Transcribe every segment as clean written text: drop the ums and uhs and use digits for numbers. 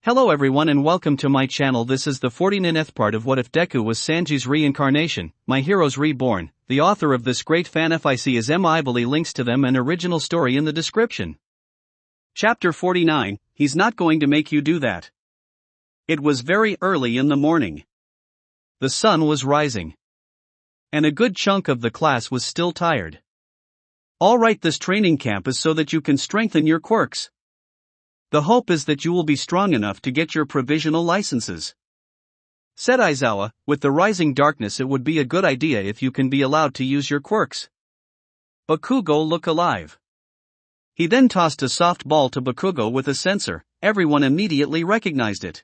Hello everyone and welcome to my channel. This is the 49th part of What If Deku Was Sanji's Reincarnation, My Heroes Reborn. The author of this great fanfic is Emily. Links to them and original story in the description. Chapter 49, He's Not Going to Make You Do That. It was very early in the morning. The sun was rising. And a good chunk of the class was still tired. Alright, this training camp is so that you can strengthen your quirks. The hope is that you will be strong enough to get your provisional licenses. Said Aizawa, with the rising darkness it would be a good idea if you can be allowed to use your quirks. Bakugo, look alive. He then tossed a soft ball to Bakugo with a sensor. Everyone immediately recognized it.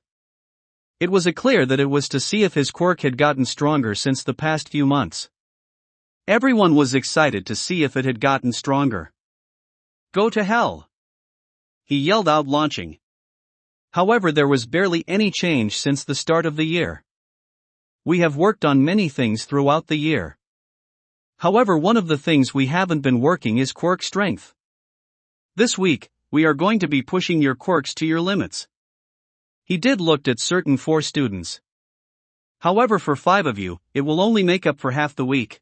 It was clear that it was to see if his quirk had gotten stronger since the past few months. Everyone was excited to see if it had gotten stronger. Go to hell! He yelled out, launching. However, there was barely any change since the start of the year. We have worked on many things throughout the year. However, one of the things we haven't been working is quirk strength. This week, we are going to be pushing your quirks to your limits. He did looked at certain 4 students. However, for 5 of you, it will only make up for half the week.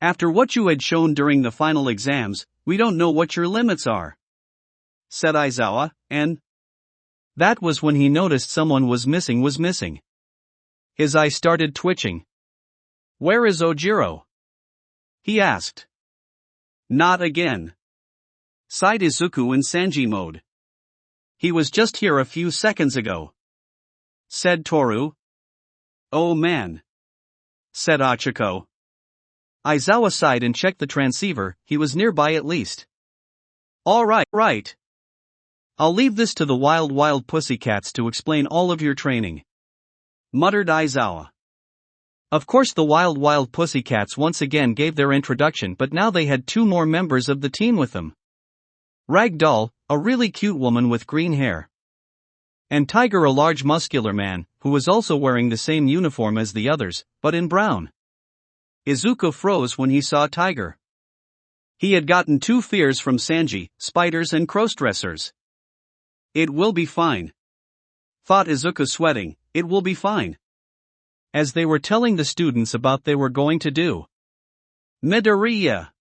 After what you had shown during the final exams, we don't know what your limits are. Said Aizawa, and that was when he noticed someone was missing. His eye started twitching. Where is Ojiro? He asked. Not again. Sighed Izuku in Sanji mode. He was just here a few seconds ago. Said Toru. Oh man. Said Achiko. Aizawa sighed and checked the transceiver. He was nearby at least. Right. I'll leave this to the wild pussycats to explain all of your training. Muttered Aizawa. Of course, the wild pussycats once again gave their introduction, but now they had 2 more members of the team with them. Ragdoll, a really cute woman with green hair. And Tiger, a large muscular man, who was also wearing the same uniform as the others, but in brown. Izuku froze when he saw Tiger. He had gotten 2 fears from Sanji, spiders and crossdressers. It will be fine. Thought Izuku, sweating. It will be fine. As they were telling the students about they were going to do. Midoriya!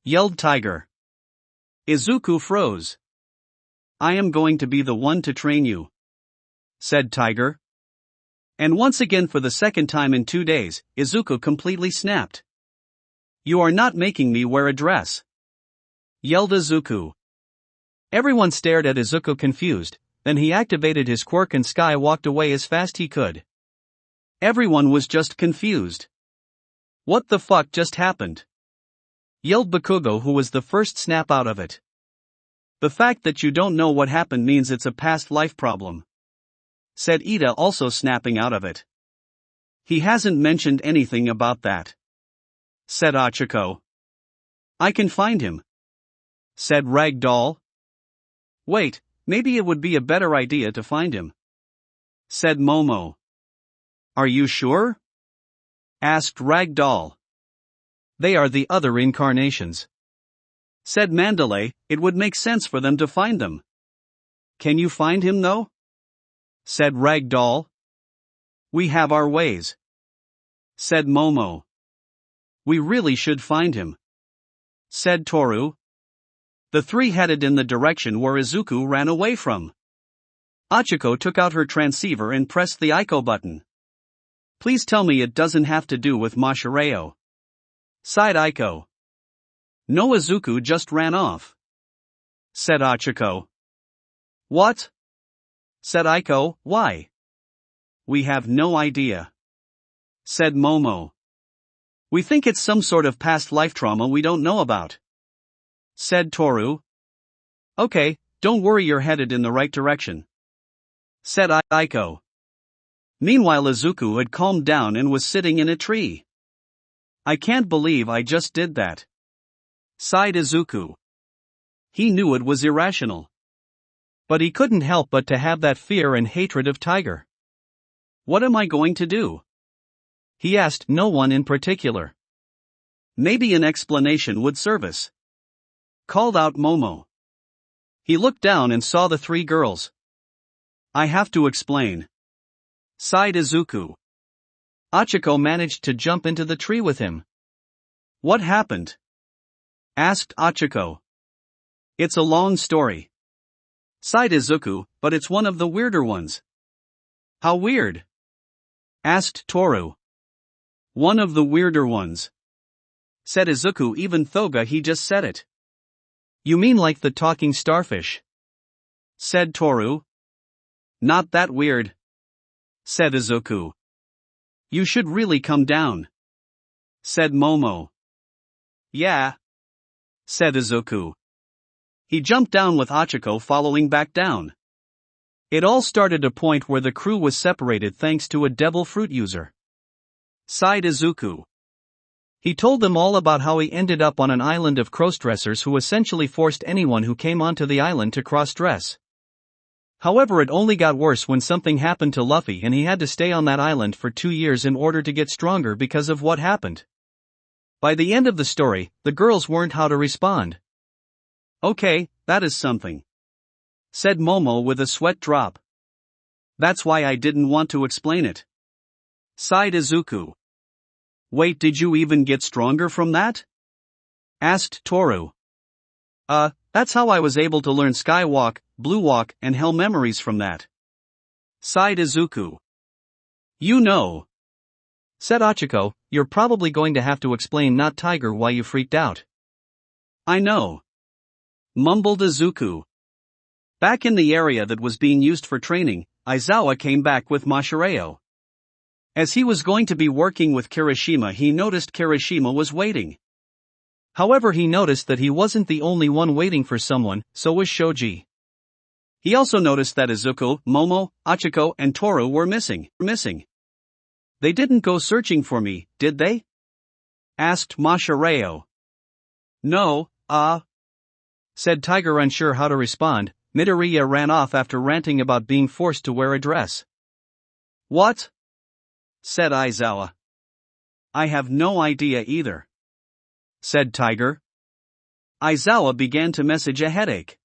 Yelled Tiger. Izuku froze. I am going to be the one to train you. Said Tiger. And once again, for the second time in 2 days, Izuku completely snapped. You are not making me wear a dress. Yelled Izuku. Everyone stared at Izuku confused, then he activated his quirk and Sky walked away as fast he could. Everyone was just confused. What the fuck just happened? Yelled Bakugo, who was the first snap out of it. The fact that you don't know what happened means it's a past life problem. Said Ida, also snapping out of it. He hasn't mentioned anything about that. Said Achiko. I can find him. Said Ragdoll. Wait, maybe it would be a better idea to find him. Said Momo. Are you sure? Asked Ragdoll. They are the other reincarnations. Said Mandalay, it would make sense for them to find them. Can you find him though? Said Ragdoll. We have our ways. Said Momo. We really should find him. Said Toru. The 3 headed in the direction where Izuku ran away from. Achiko took out her transceiver and pressed the Aiko button. Please tell me it doesn't have to do with Mashireo. Sighed Aiko. No, Izuku just ran off. Said Achiko. What? Said Aiko, why? We have no idea. Said Momo. We think it's some sort of past life trauma we don't know about. Said Toru. Okay, don't worry, you're headed in the right direction. Said Aiko. Meanwhile, Izuku had calmed down and was sitting in a tree. I can't believe I just did that. Sighed Izuku. He knew it was irrational. But he couldn't help but to have that fear and hatred of Tiger. What am I going to do? He asked no one in particular. Maybe an explanation would serve us. Called out Momo. He looked down and saw the 3 girls. I have to explain, sighed Izuku. Hachiko managed to jump into the tree with him. What happened? Asked Hachiko. It's a long story, sighed Izuku, but it's one of the weirder ones. How weird? Asked Toru. One of the weirder ones, said Izuku, even though he just said it. You mean like the talking starfish? Said Toru. Not that weird, said Izuku. You should really come down, said Momo. Yeah, said Izuku. He jumped down with Hachiko following back down. It all started a point where the crew was separated thanks to a devil fruit user, sighed Izuku. He told them all about how he ended up on an island of crossdressers who essentially forced anyone who came onto the island to cross-dress. However, it only got worse when something happened to Luffy and he had to stay on that island for 2 years in order to get stronger because of what happened. By the end of the story, the girls weren't how to respond. Okay, that is something, said Momo with a sweat drop. That's why I didn't want to explain it, sighed Izuku. Wait, did you even get stronger from that? Asked Toru. That's how I was able to learn Skywalk, Blue Walk, and Hell memories from that, sighed Izuku. You know, said Hachiko, you're probably going to have to explain, not Tiger, why you freaked out. I know, mumbled Izuku. Back in the area that was being used for training, Aizawa came back with Mashireo. As he was going to be working with Kirishima, he noticed Kirishima was waiting. However, he noticed that he wasn't the only one waiting for someone, so was Shoji. He also noticed that Izuku, Momo, Hachiko, and Toru were missing. They didn't go searching for me, did they? Asked Mashireo. No, said Tiger, unsure how to respond. Midoriya ran off after ranting about being forced to wear a dress. What? Said Aizawa. I have no idea either, said Tiger. Aizawa began to message a headache.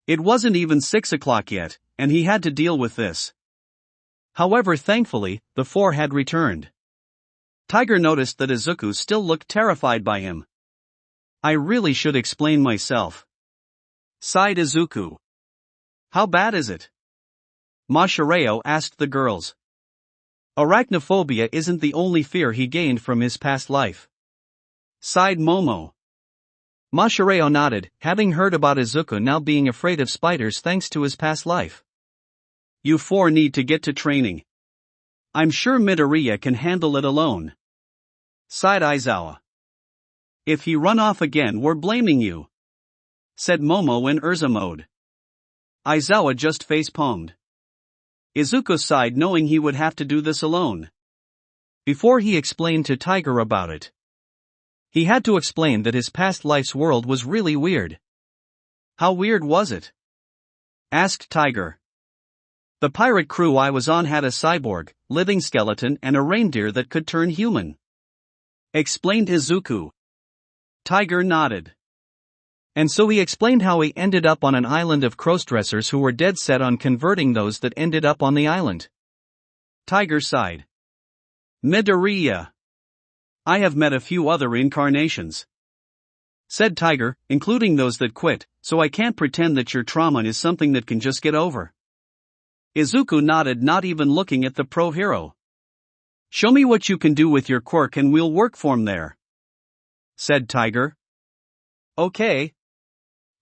It wasn't even 6 o'clock yet, and he had to deal with this. However, thankfully, the four had returned. Tiger noticed that Izuku still looked terrified by him. I really should explain myself, sighed Izuku. How bad is it? Mashireo asked the girls. Arachnophobia isn't the only fear he gained from his past life, sighed Momo. Mashireo nodded, having heard about Izuku now being afraid of spiders thanks to his past life. You four need to get to training. I'm sure Midoriya can handle it alone, sighed Aizawa. If he run off again, we're blaming you, said Momo in Urza mode. Aizawa just face-palmed. Izuku sighed, knowing he would have to do this alone. Before he explained to Tiger about it, he had to explain that his past life's world was really weird. How weird was it? Asked Tiger. The pirate crew I was on had a cyborg, living skeleton, and a reindeer that could turn human, explained Izuku. Tiger nodded. And so he explained how he ended up on an island of crossdressers who were dead set on converting those that ended up on the island. Tiger sighed. Midoriya. I have met a few other reincarnations, said Tiger, including those that quit, so I can't pretend that your trauma is something that can just get over. Izuku nodded, not even looking at the pro hero. Show me what you can do with your quirk and we'll work from there, said Tiger. Okay,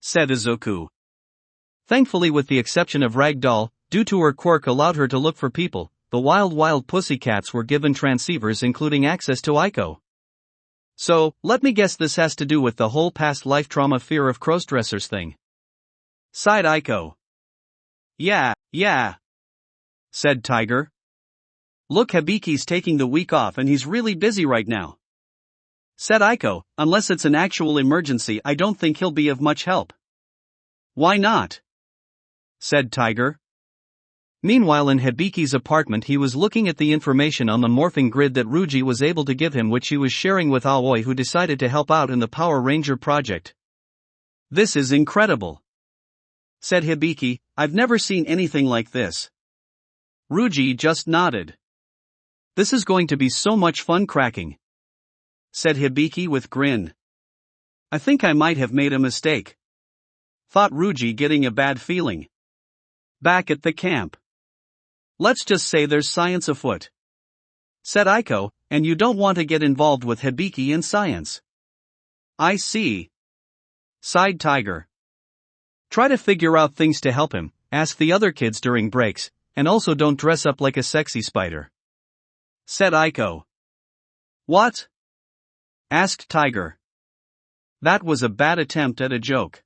said Izuku. Thankfully, with the exception of Ragdoll, due to her quirk allowed her to look for people, the wild pussycats were given transceivers including access to Aiko. So, let me guess, this has to do with the whole past life trauma fear of crossdressers thing, sighed Aiko. Yeah, said Tiger. Look, Hibiki's taking the week off and he's really busy right now, said Aiko. Unless it's an actual emergency, I don't think he'll be of much help. Why not? Said Tiger. Meanwhile, in Hibiki's apartment, he was looking at the information on the morphing grid that Ruji was able to give him, which he was sharing with Aoi, who decided to help out in the Power Ranger project. This is incredible, said Hibiki. "I've never seen anything like this." Ruji just nodded. "This is going to be so much fun cracking," said Hibiki with grin. "I think I might have made a mistake," thought Ruji, getting a bad feeling. Back at the camp. "Let's just say there's science afoot," said Aiko, "and you don't want to get involved with Hibiki in science." "I see," sighed Tiger. "Try to figure out things to help him, ask the other kids during breaks, and also don't dress up like a sexy spider," said Aiko. "What?" asked Tiger. "That was a bad attempt at a joke,"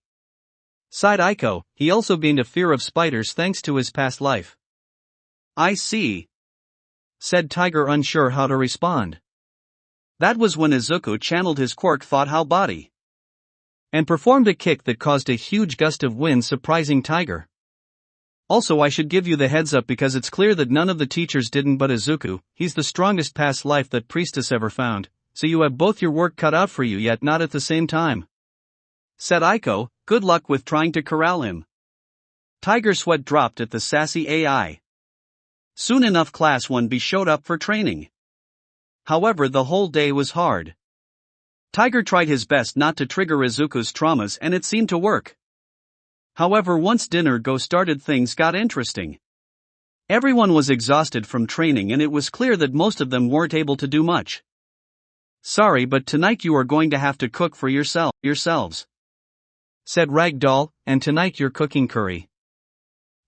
sighed Aiko. He also gained a fear of spiders thanks to his past life. "I see," said Tiger, unsure how to respond. That was when Izuku channeled his quirk Thought How Body and performed a kick that caused a huge gust of wind, surprising Tiger. "Also, I should give you the heads up because it's clear that none of the teachers didn't, but Izuku, he's the strongest past life that priestess ever found, so you have both your work cut out for you, yet not at the same time," said Aiko. "Good luck with trying to corral him." Tiger's sweat dropped at the sassy AI. Soon enough Class 1B showed up for training. However, the whole day was hard. Tiger tried his best not to trigger Izuku's traumas, and it seemed to work. However, once dinner started, things got interesting. Everyone was exhausted from training, and it was clear that most of them weren't able to do much. "Sorry, but tonight you are going to have to cook for yourselves," said Ragdoll, "and tonight you're cooking curry."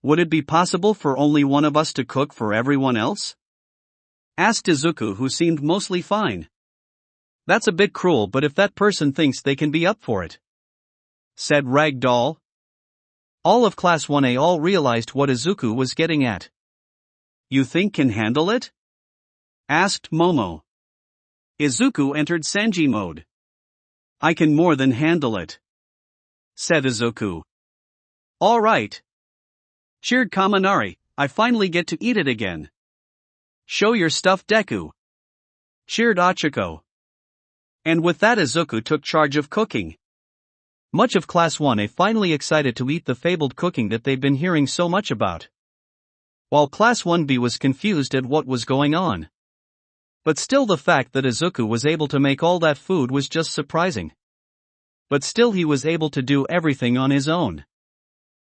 "Would it be possible for only one of us to cook for everyone else?" asked Izuku, who seemed mostly fine. "That's a bit cruel, but if that person thinks they can be up for it," said Ragdoll. All of Class 1A all realized what Izuku was getting at. "You think can handle it?" asked Momo. Izuku entered Sanji mode. "I can more than handle it," said Izuku. "All right," cheered Kaminari. "I finally get to eat it again." "Show your stuff, Deku," cheered Ochako. And with that, Izuku took charge of cooking. Much of Class 1A finally excited to eat the fabled cooking that they'd been hearing so much about, while Class 1B was confused at what was going on. But still, the fact that Izuku was able to make all that food was just surprising. But still, he was able to do everything on his own.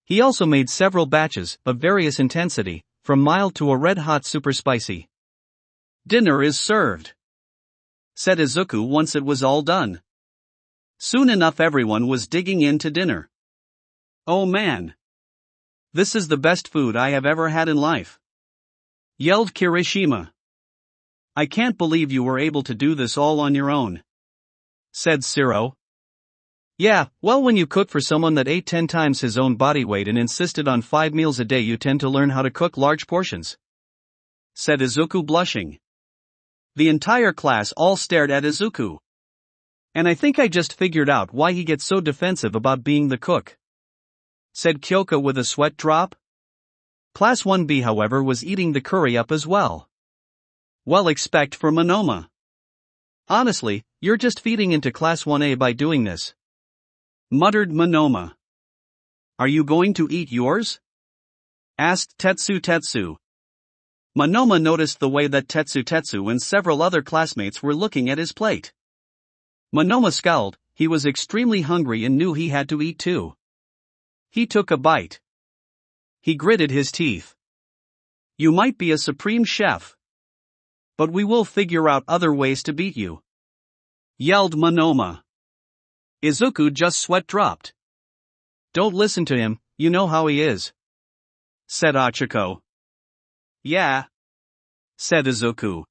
He also made several batches, of various intensity, from mild to a red-hot super spicy. "Dinner is served," said Izuku once it was all done. Soon enough everyone was digging into dinner. "Oh man! This is the best food I have ever had in life!" yelled Kirishima. "I can't believe you were able to do this all on your own," said Siro. "Yeah, well, when you cook for someone that ate 10 times his own body weight and insisted on 5 meals a day, you tend to learn how to cook large portions," said Izuku, blushing. The entire class all stared at Izuku. "And I think I just figured out why he gets so defensive about being the cook," said Kyoka with a sweat drop. Class 1B, however, was eating the curry up as well. "Well, expect for Monoma. Honestly, you're just feeding into Class 1A by doing this," muttered Monoma. "Are you going to eat yours?" asked Tetsu. Monoma noticed the way that Tetsu and several other classmates were looking at his plate. Monoma scowled. He was extremely hungry and knew he had to eat too. He took a bite. He gritted his teeth. "You might be a supreme chef, but we will figure out other ways to beat you," yelled Monoma. Izuku just sweat dropped. "Don't listen to him, you know how he is," said Ochako. "Yeah," said Izuku.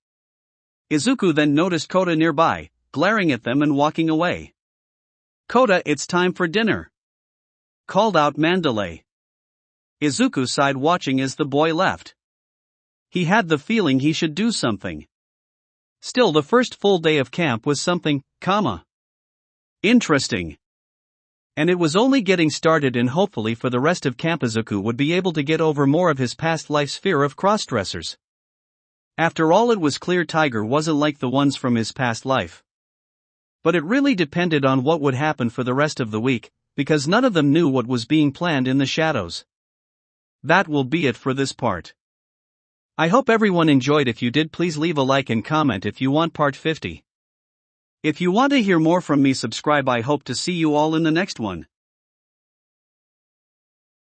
Izuku then noticed Kota nearby, glaring at them and walking away. "Kota, it's time for dinner," called out Mandalay. Izuku sighed, watching as the boy left. He had the feeling he should do something. Still, the first full day of camp was something, interesting. And it was only getting started, and hopefully for the rest of camp Izuku would be able to get over more of his past life's fear of crossdressers. After all, it was clear Tiger wasn't like the ones from his past life. But it really depended on what would happen for the rest of the week, because none of them knew what was being planned in the shadows. That will be it for this part. I hope everyone enjoyed. If you did, please leave a like and comment if you want part 50. If you want to hear more from me, subscribe. I hope to see you all in the next one.